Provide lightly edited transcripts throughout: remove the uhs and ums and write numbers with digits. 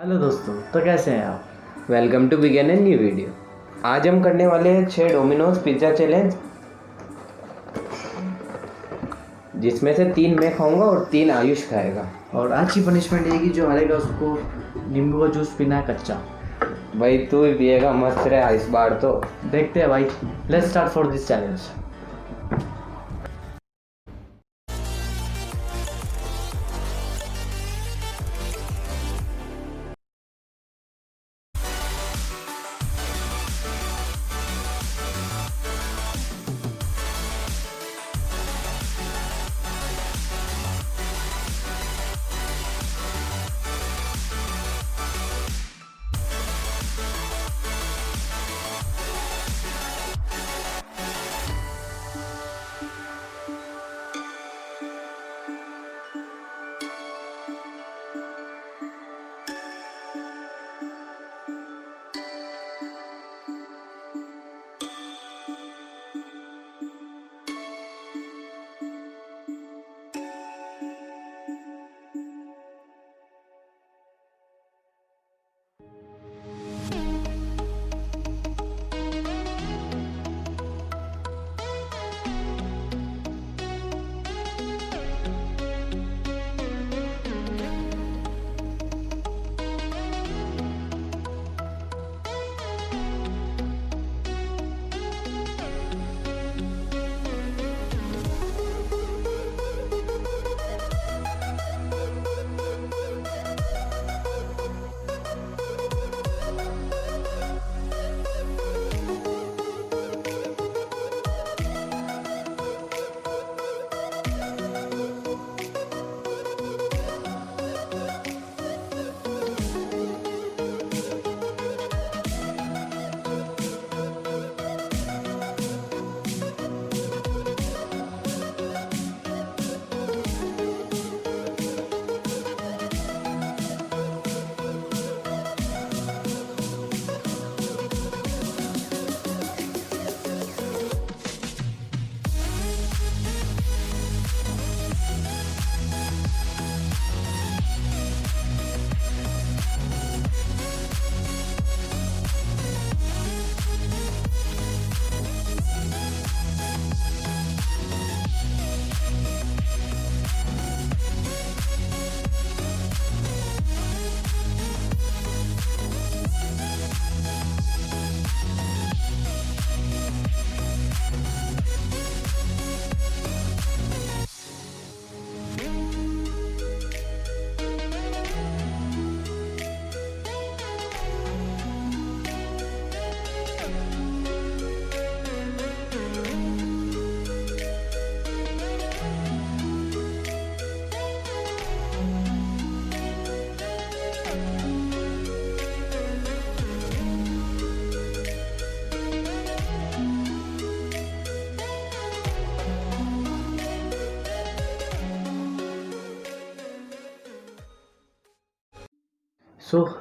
Hello दोस्तों, तो कैसे हैं आप। Welcome to begin a new video. आज हम करने वाले हैं 6 डोमिनोज पिज़्ज़ा चैलेंज, जिसमें से 3 मैं खाऊंगा और 3 आयुष खाएगा। और आज की पनिशमेंट ये कि जो हारेगा उसको नींबू का जूस पीना है कच्चा। भाई तू ही पिएगा, मस्त रहे इस बार तो। देखते हैं भाई, let's start for this challenge.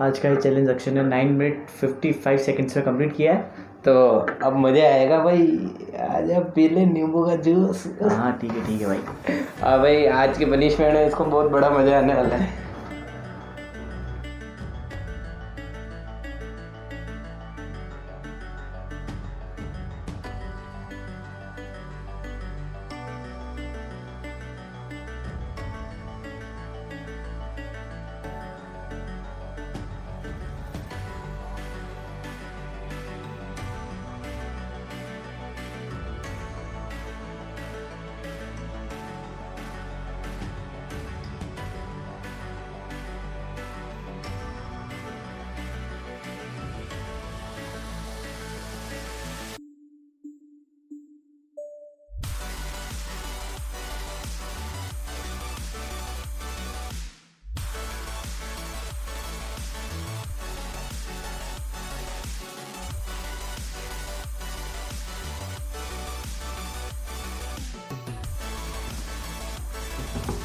आज का ये चैलेंज अक्षय ने 9 मिनट 55 सेकेंड्स में कंप्लीट किया है। तो अब मज़ा आएगा भाई, आजा पी ले नींबू का जूस। हाँ ठीक है भाई। हाँ भाई, आज की पनिशमेंट है, इसको बहुत बड़ा मज़ा आने वाला है।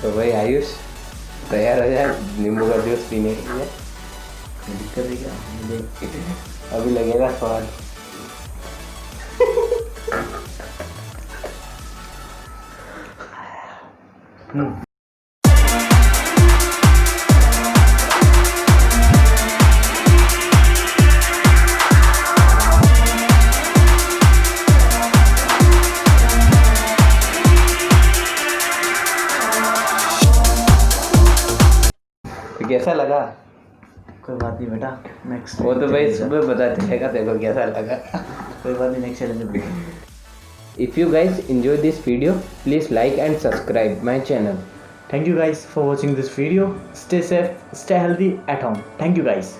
तो भाई आयुष तैयार हो जाए नींबू का जूस पीने के लिए। दिक्कत है क्या? अभी लगेगा स्वाद। कैसा लगा? कोई बात नहीं बेटा, नेक्स्ट वो तो भाई सुबह पता चलेगा तेरे को कैसा लगा. कोई बात नहीं, नेक्स्ट चैलेंज में. If you guys enjoy this video, please like and subscribe my channel. Thank you guys for watching this video. Stay safe, stay healthy at home. Thank you guys.